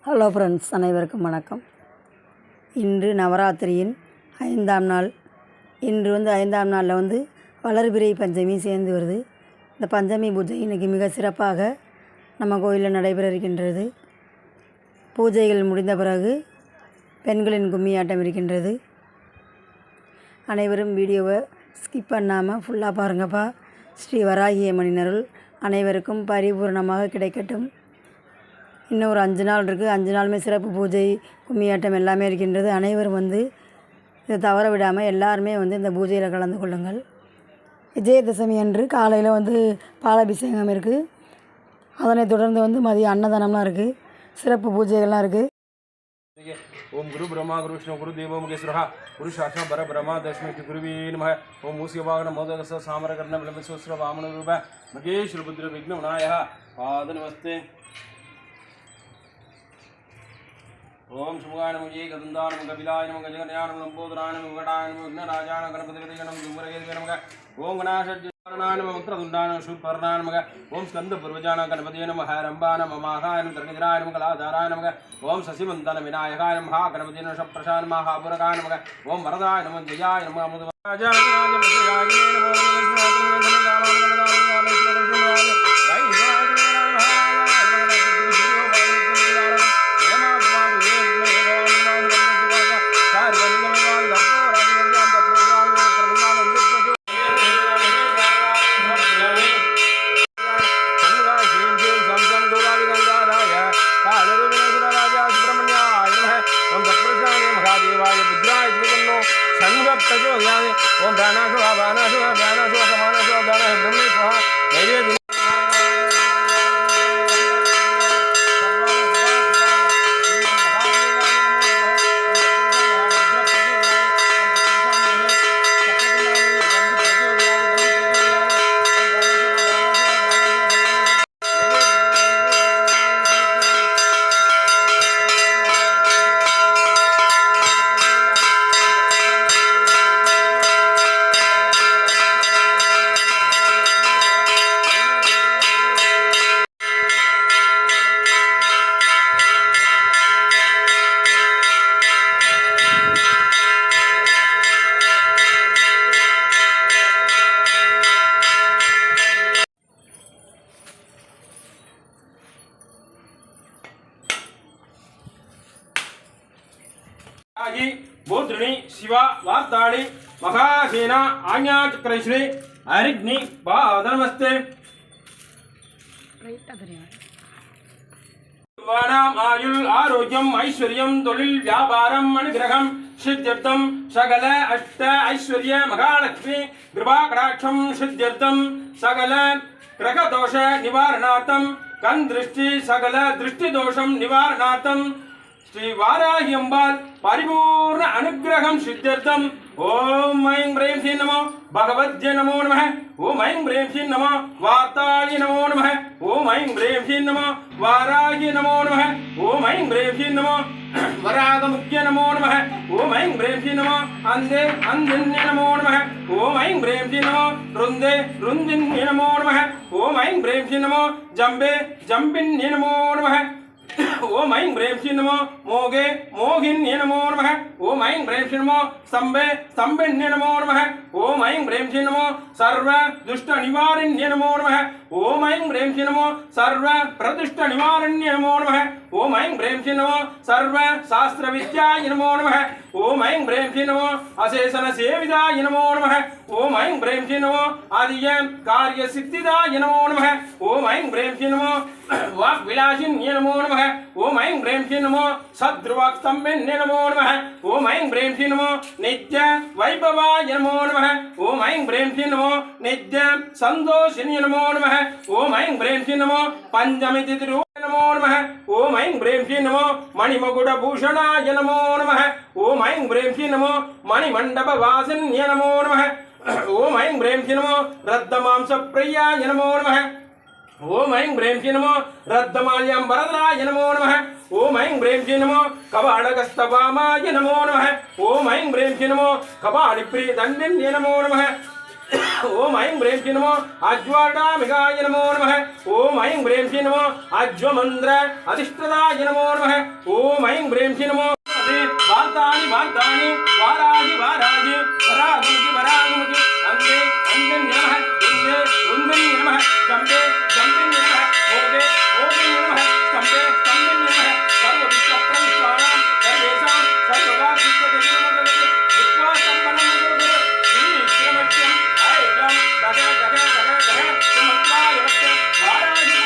Hello friends, அனைவருக்கும் வணக்கம். இன்று நவராத்திரியின் 5ஆம் நாள். இன்று 5ஆம் நாளில் வளர்பிறை பஞ்சமி சேர்ந்து வருது. இந்த பஞ்சமி பூஜை இன்றைக்கி மிக சிறப்பாக நம்ம கோயிலில் நடைபெற இருக்கின்றது. பூஜைகள் முடிந்த பிறகு பெண்களின் கும்மியாட்டம் இருக்கின்றது. அனைவரும் வீடியோவை ஸ்கிப் பண்ணாமல் ஃபுல்லாக பாருங்கப்பா. ஸ்ரீ வராகி அம்மனின் அருள் அனைவருக்கும் பரிபூர்ணமாக கிடைக்கட்டும். இன்னும் ஒரு 5 நாள் இருக்குது. 5 நாளுமே சிறப்பு பூஜை, கும்மியாட்டம் எல்லாமே இருக்கின்றது. அனைவரும் இதை தவற விடாமல் எல்லாருமே இந்த பூஜையில் கலந்து கொள்ளுங்கள். விஜயதசமி அன்று காலையில் பாலாபிஷேகம் இருக்குது. அதனைத் தொடர்ந்து மதியம் அன்னதானம்லாம் இருக்குது. சிறப்பு பூஜைகள்லாம் இருக்குது. ओम गुरु ब्रह्मा गुरु विष्णु गुरु देवो महेश्वरः गुरु साक्षात् पर ब्रह्मा तस्मै गुरुवे नमः. ओम मूषिकवाहन मोदकस्य सामरकर्ण विलंबस्वस्र वामन रूप महेश्वर रुद्र विघ्नविनायः पाद नमस्ते. ओम शुभाय नमः जय गदंदाय नमः कपिलाय नमः गजगणयाय नमः लंबोदराय नमः विकटाय नमः विघ्नराजाय नमः गणपतिपतये नमः धूम्रकेतवे नमः. ओम गणाशज्जनाय नमः मंत्रदुण्डाय नमः शूर्पकर्णाय नमः. ओम स्कंदपूर्वजाय गणपतये नमः रंभाय नमः माघाय नमः तर्कजराय नमः कलाधाराय नमः. ओम शशिवन्दन विनायकाय नमः गणपतये नमः शप्रशाय नमः महापुरकाय नमः. ओम वरदाय नमः जयाय नमः अमुदराजाय ओम प्राणाशु वानाशु व्यानाशु समानाशु दानः ब्रह्मेश्वरः नैवेद्य बोधृणी शिवा वार्ताड़ी महासेना आज्ञाचक्रेश्वरी हरिग्नि पादनमस्ते. आयुल आरोग्यम ऐश्वर्यम तोलिल व्यापारम अनुग्रहम सिद्ध्यर्थम सकल अष्ट ऐश्वर्य महालक्ष्मी कृपा कटाक्षम सिद्ध्यर्थम सकल ग्रह दोष निवारणार्थम कन दृष्टि सकल दृष्टि दोषम निवारणार्थम श्री वाराही अंबाल परिपूर्ण अनुग्रहम सिद्ध्यर्थम. ओम ऐं ह्रीं श्रीं नमो भगवद्ये नमो नमः. ओम ऐं ह्रीं श्रीं नमो वार्तायै नमो नमः. ओम ऐं ह्रीं श्रीं नमो वाराही नमो नमः. ओम ऐं ह्रीं श्रीं नमो वरागमुख्य नमो नमः. ओम ऐं ह्रीं श्रीं नमो अंधे अंधिन्य नमो नमः. ओम ऐं ह्रीं श्रीं नमो रुंदे रुंदिन्य नमो नमः. ओम ऐं ह्रीं श्रीं नमो जम्बे जम्बिन्य नमो नमः. ओम ऐं ह्रीं श्रीं नमो मोगे मोहिन्ये नमो नमः. ओम ऐं ह्रीं श्रीं नमो स्तंभे स्तंभिन्ये नमो नमः. ओम ऐं ह्रीं श्रीं नमो सर्व दुष्ट निवारिण्ये नमो नमः. ओम ऐं ह्रीं श्रीं नमो सर्व प्रदुष्ट निवारिण्ये नमो नमः. ओम ऐं ह्रीं श्रीं नमो सर्व शास्त्र विद्याय नमो नमः. ओम ऐं ह्रीं श्रीं नमो अशेषण सेविताय नमो नमः. ओम ऐं ह्रीं श्रीं नमो आदिय कार्य सिद्धिदाय नमो नमः. ओम ऐं ह्रीं श्रीं नमो वाक्विलासिन्ये नमो नमः. ओम ऐं ह्रीं श्रीं नमो सद्रुवस्तम्भिन्ये नमो नमः. ओम ऐं ह्रीं श्रीं नमो नित्य वैभवाय नमो नमः. ओम ऐं ह्रीं श्रीं नमो नित्य संतोषिन्ये नमो नमः. ओम ऐं ह्रीं श्रीं नमो पंचमी तिथि नमो नमः. ओम ऐं ह्रीं श्रीं नमो मणिमकुट भूषणाय नमो नमः. ओम ऐं ह्रीं श्रीं नमो मणिमण्डप वासिन्ये नमो नमः. ओम ऐं ह्रीं श्रीं नमो रद्दमांस प्रियाय नमो नमः. ओम ऐं ह्रीं श्रीं नमो रद्दमाल्यां वरदराय नमो नमः. ओम ऐं ह्रीं श्रीं नमो कपालकस्तवामाय नमो नमः. ओम ऐं ह्रीं श्रीं नमो कपालिप्रियदण्डिन्ये नमो नमः. ஓம் ஐம் பிரேம் ஸ்ரீ நமோ அஜ்வாடாமிகாய நமோ நமः ஓம் ஐம் பிரேம் ஸ்ரீ நமோ அஜ்வமந்திர அதிஷ்டதாய நமோ நமः ஓம் ஐம் பிரேம் ஸ்ரீ நமோ வார்த்தானி வார்த்தானி வாராகி வாராகி வராகமுகி வராகமுகி அந்தே அந்தன் நமः இந்தே ருந்தன் நமः ஜம்பே ஜம்பின் நமः மோகே மோகின் நமः ஸ்தம்பே ஸ்தம்பின் நமः சர்வ விஸ்வப்ரவிஸ்வானாம் சர்வேஷாம் சர்வவாசித்தஜனமகதி விஸ்வா சம்பனம் குரு ஸ்ரீ ஐயம் தக தக தக தக சுமத்வாயவத்தே வாராகி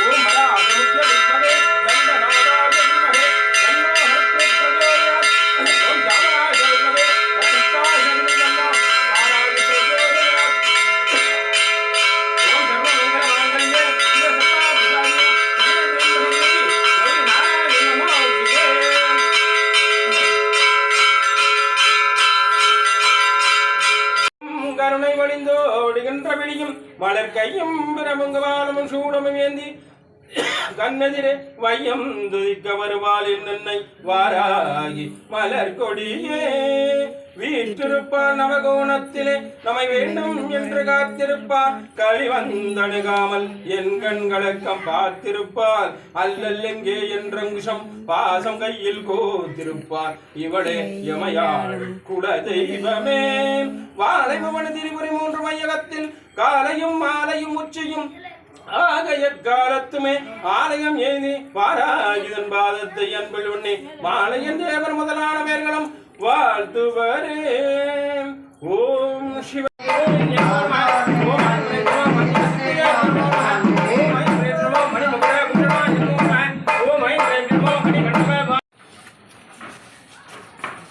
ஓம் மராகமுக்ய வித்மதே கந்தநாதாய வித்மஹே தன்னோ ஹரித்ரே பிரச்சோதயாத் ஓம் ஜாமராய வித்மதே தத்தாய வித்மன்னோ வாராகி பிரச்சோதயாத் ஓம் சர்வமங்கலமாங்கல்யே சிவ சர்வாபிசாரியே சிவதேவதேவி கௌரி நாராயண நமோஸ்துதே கருணை வழிந்தோடுகின்ற விழியும் மலர் கையும் பிரமுங்கவானமும் சூடமும் ஏந்தி கண்ணெதிரே வையம் துதிக்க வருவாள் என்னை வாராகி மலர் கொடியே வீற்றிருப்பார் நவகோணத்திலே நம்மை வேண்டும் என்று காத்திருப்பார் களி வந்தணுகாமல் என் கண்களக்கம் பார்த்திருப்பார் அல்லல் எங்கே என்றங்குஷம் பாசம் கையில் கோத்திருப்பார் இவளே யமயாள் குல தெய்வமே வாழை பவன திரிபுரி 3 மையகத்தில் காலையும் மாலையும் உச்சியும் ஆகைய காலத்துமே ஆலயம் ஏந்தி வாராகிதன் பாதத்தை அன்பில் உண்ணி மாலையன் தேவர் முதலான பேர்களும் வாழ்த்துவரே. ஓம் சிவ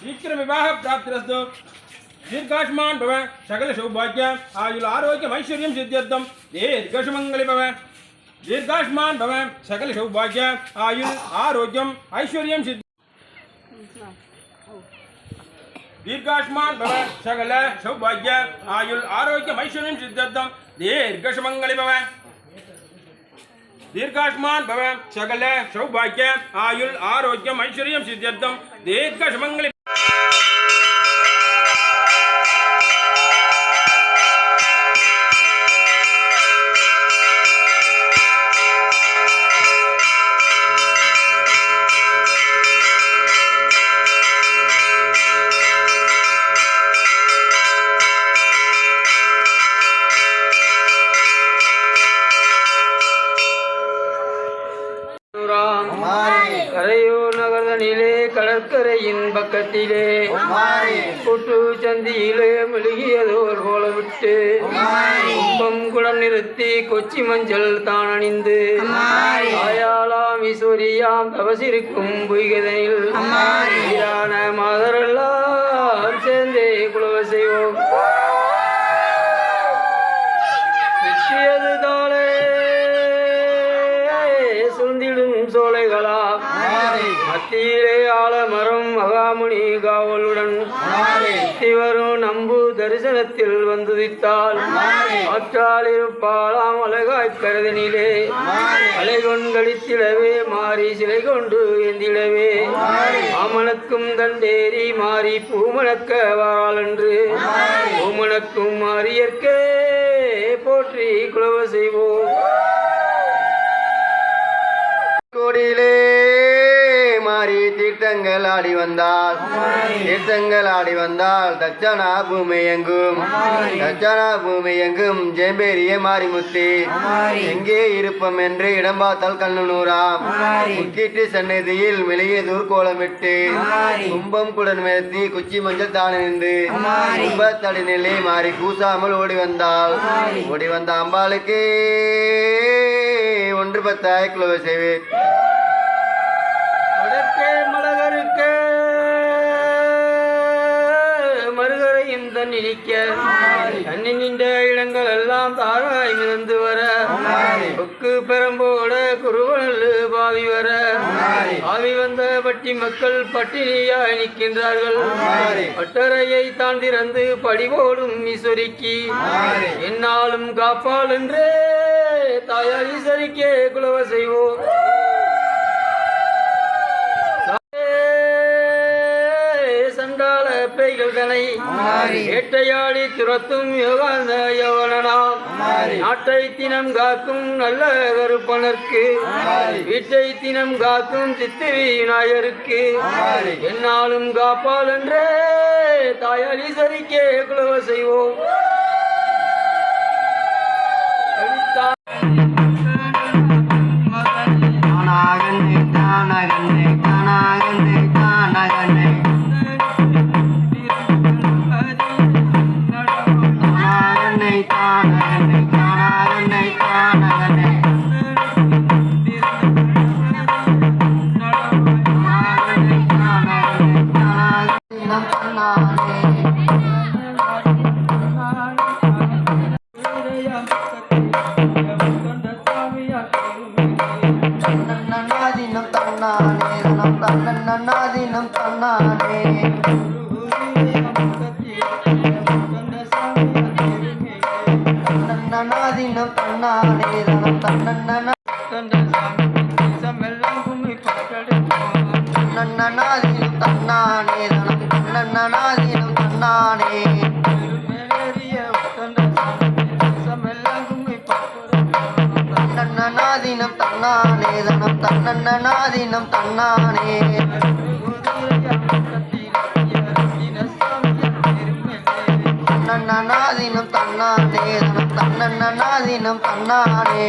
शीघ्र विवाह प्राप्तिरस्तु दीर्घायुष्मान भव सकल सौभाग्य आयुल आरोग्य ऐश्वर्यं सिद्ध्यर्थं दीर्घसुमंगली भव दीर्घायुष्मान भव सकल सौभाग्य आयुल आरोग्यम ऐश्वर्यं सिद्ध दीर्घायुष्मान भव सकल सौभाग्य आयुल आरोग्य ऐश्वर्यं सिद्ध्यर्थं दीर्घसुमंगली भव दीर्घायुष्मान भव सकल सौभाग्य आयुल आरोग्यम ऐश्वर्यं सिद्ध्यर्थं दीर्घसुमंगली கரையூர் நகரனிலே கடற்கரையின் பக்கத்திலே கூட்டு சந்தியிலே மெழுகியதோர் போல விட்டு கும்பம் குடம் நிறுத்தி கொச்சி மஞ்சள் தான் அணிந்து ஆயாலாம் ஈஸ்வரியாம் தவசிருக்கும் பொய்கதனில் ஈரான மாதரெல்லாம் சேர்ந்தே குலவ செய்வோம். தாளே சுந்திடும் சோலைகளா மத்தியிலே ஆலமரம் மகாமுனி காவலுடன் வரும் நம்பு தரிசனத்தில் வந்துதித்தால் ஆற்றால் இருப்பாளாம் அழகாய் கருதனிலே அலை கொண்டளித்திடவே மாறி சிலை கொண்டு எந்திடவே ஆமணக்கும் தண்டேரி மாறி பூமணக்க வாராள் என்று பூமணக்கும் மாறியற்கே போற்றி குலவ செய்வோம். கோடியிலே மாறி தீர்த்தங்கள் ஆடி வந்தால் தட்சணா பூமி எங்கும் ஜெம்பேரிய மாரிமுத்தி எங்கே இருப்பம் என்று இடம் பார்த்தால் கண்ணனூராம் முக்கிட்டு சன்னதியில் மெளியதூர் கோலமிட்டு கும்பம் குடன் மேத்தி குச்சி மஞ்சள் தானிருந்து கும்பத்தடி நிலை மாறி கூசாமல் ஓடி வந்த அம்பாளுக்கு 1/10 கிலோ செய்வேன். மலகருக்கே மறுகரையும் தண்ணி நிற்க தண்ணி நின்ற இடங்கள் எல்லாம் தாராய் மிதந்து வர கொக்கு பெரம்போட குருவனல்லு பாவி வர ஆவி வந்த பட்டி மக்கள் பட்டினியாய் நிற்கின்றார்கள். பட்டறையை தான் திறந்து படிபோடும் ஈஸ்வரிக்கு என்னாலும் காப்பாள் என்றே தாயார் ஈஸ்வரிக்கே குலவ செய்வோம். சண்டால பேய்கள் தனை வேட்டையாடி துரத்தும் யோகனாம் நாட்டை தினம் காக்கும் நல்ல கருப்பனருக்கு வீட்டை தினம் காக்கும் சித்தி விநாயகருக்கு என்னாலும் காப்பால் என்றே தாயாளி சரிக்கே குலவ செய்வோம். நன்னாதினம் தன்னானே நன்னாதினம் தன்னானே தனம் தன்னன்னாதினம் தன்னானே தனம் தன்னன்னாதினம் தன்னானே நன்னாதினம் தன்னானே தனம் தன்னன்னாதினம் தன்னானே நன்னாதினம் தன்னானே தனம் தன்னன்னாதினம் தன்னானே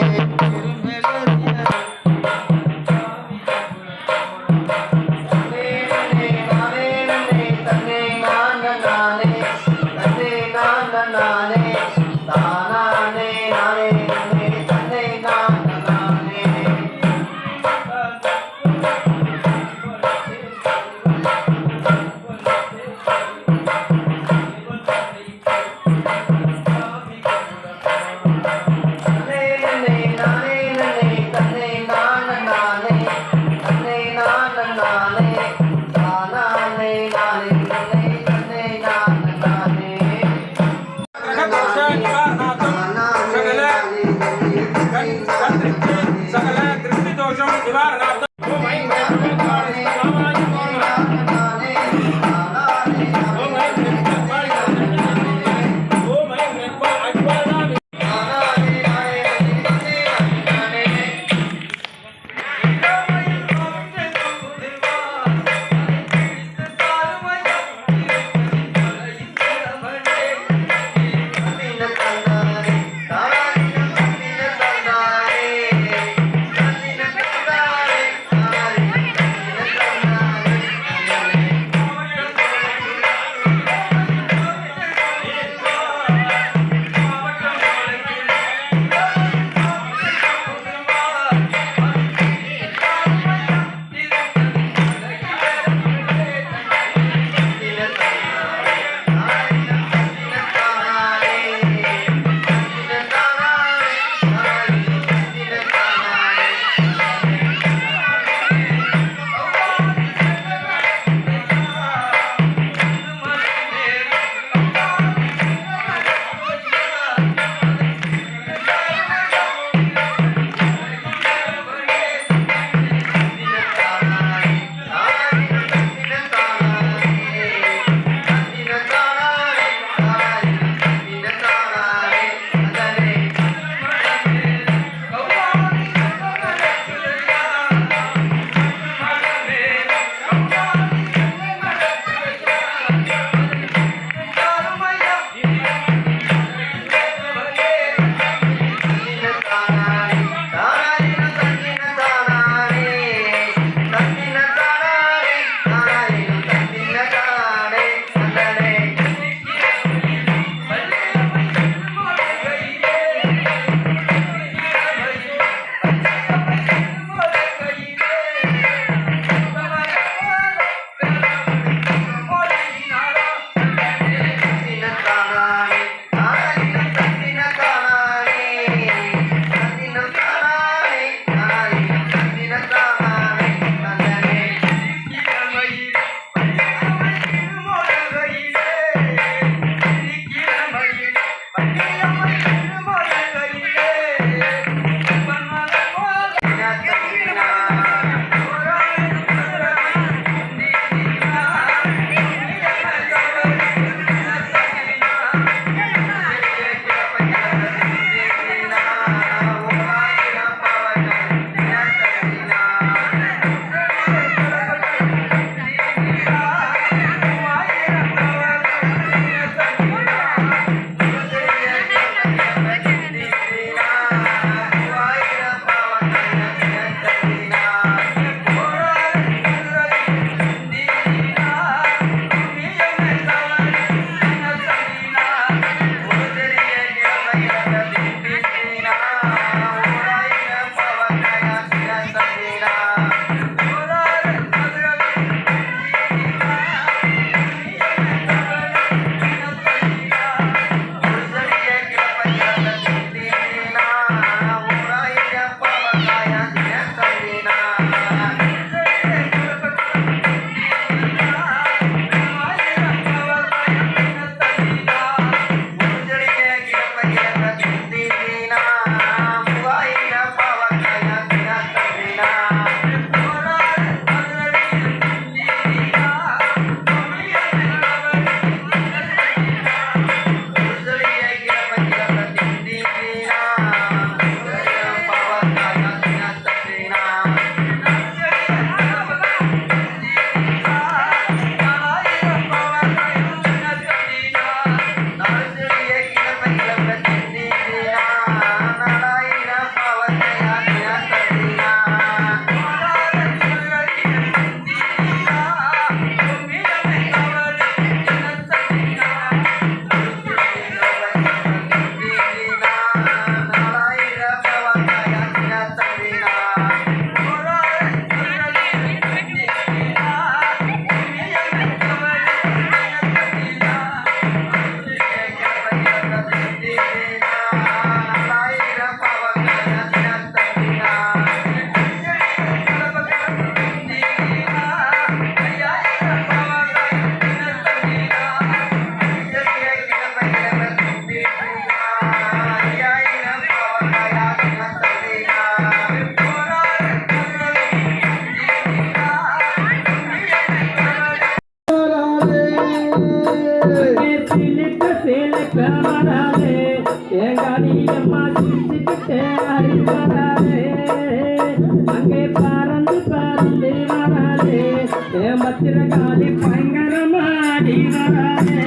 பத்திரகாளி பயங்கரமாடி வராதே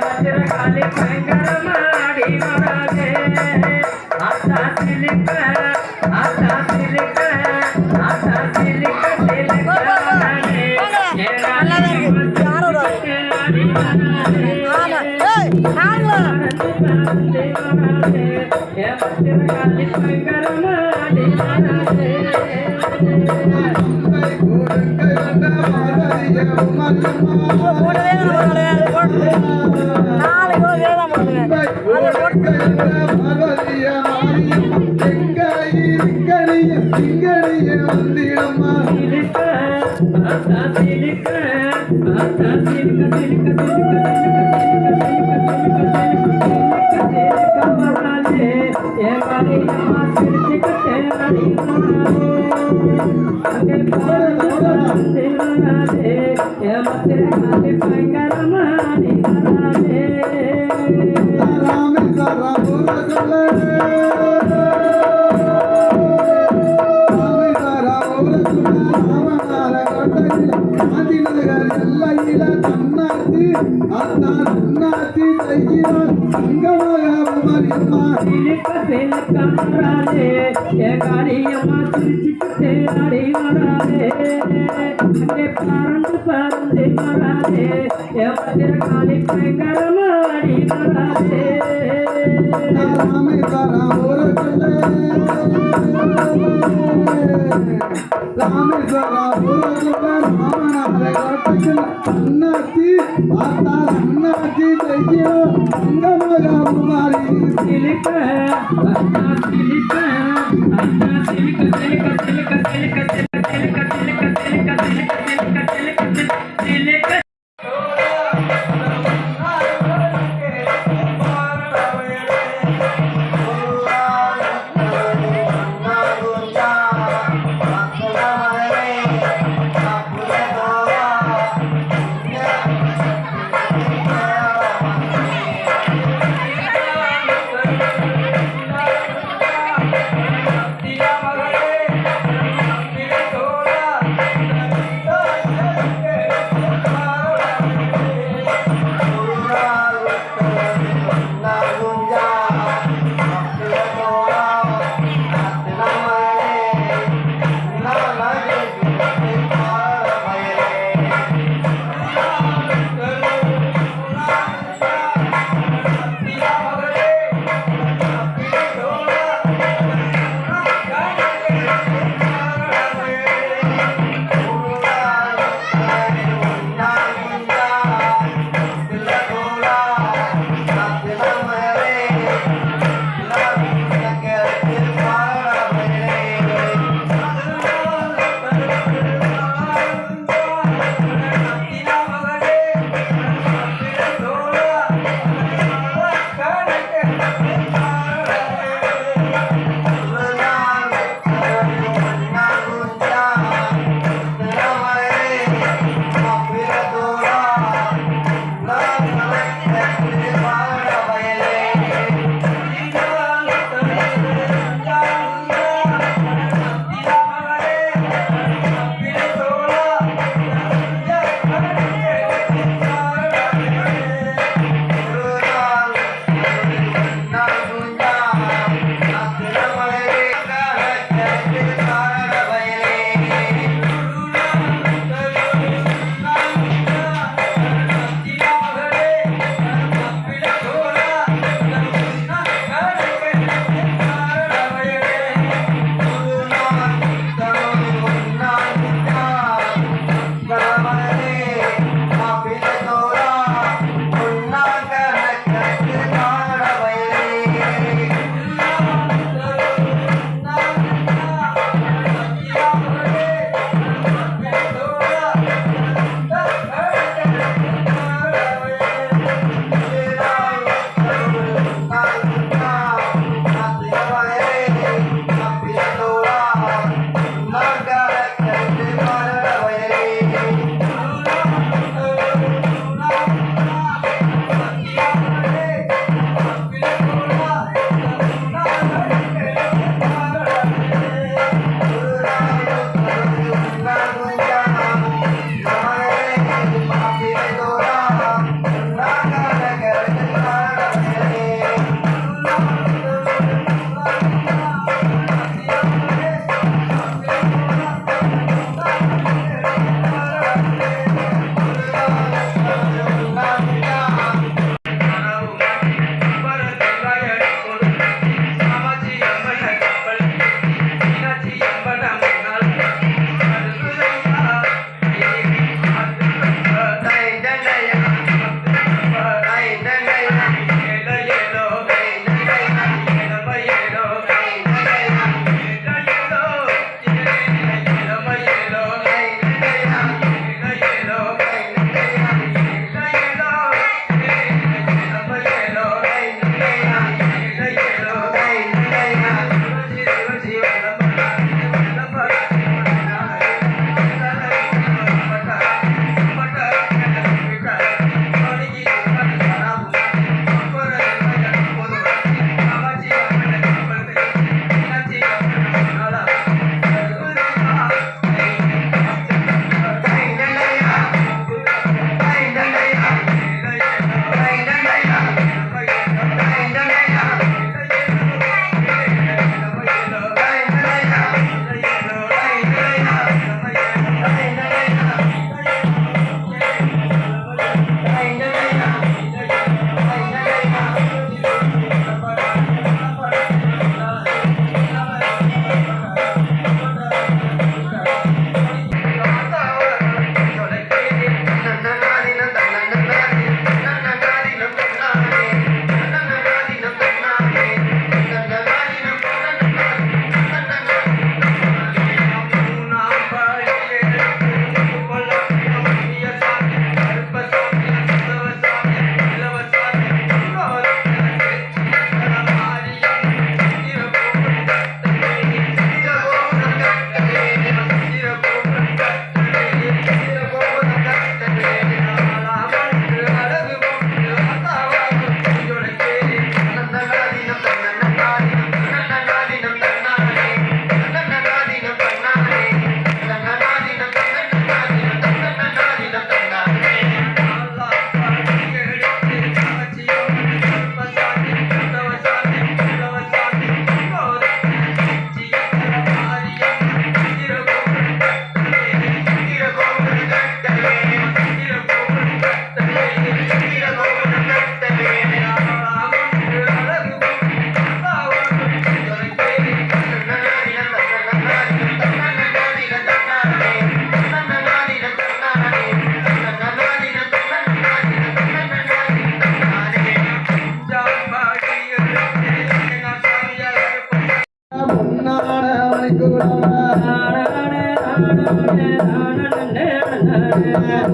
பத்திரகாளி பயங்கரமாடி வராதே ஆத்தா சிலிக்க ஆத்தா சிலிக்க ஆத்தா சிலிக்க சிலிக்க வராதே பத்திரகாளி பயங்கரமாடி வராதே பத்திரகாளி பயங்கரமாடி வராதே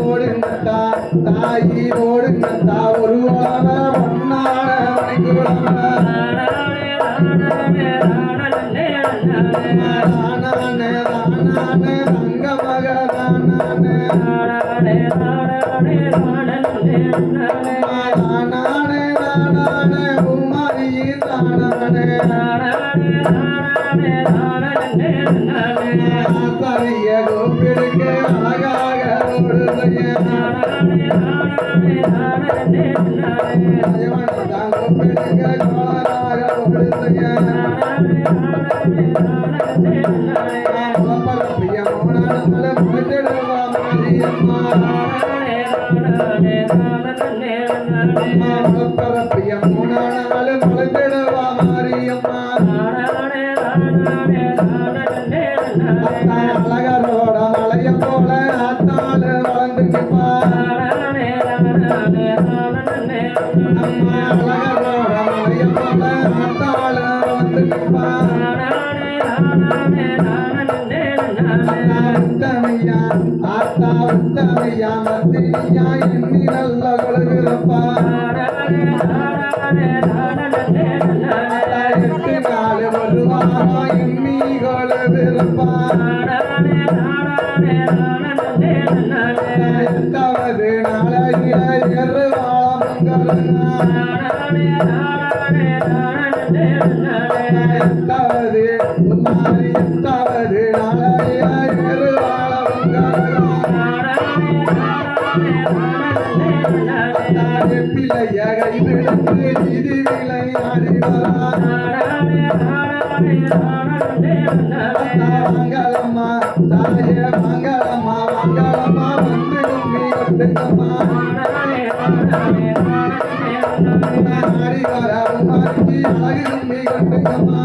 ஓடுங்கத்தா தாயி ஓடுங்கத்தா ஒரு பொன்னான கோப்பிடுக்கு அழகாக அழகரோட மலைய போல ஆத்தாள வளர்ந்து அழகரோட மலைய போல ஆத்தாள வளர்ந்து உத்தமையா ஆத்தா உத்தமையா மத்தியா எண்ணி நல்ல கொழுகிறப்பா எட்டு நாள் வருவாரா எண்ணி கொழுகிறப்பா எட்டாவது நாளையில எட்டாவது குமாரி எட்டாவது நாளையில பிள்ளைய கைவிடுத்து இது விளையாடிவரா மங்களம்மா தாய மங்களம்மா மங்களம்மா வந்து கும்மி கொட்டுங்கம்மா ஆடி வர உமாரிக்கு அழகு கும்மி கொட்டுங்கம்மா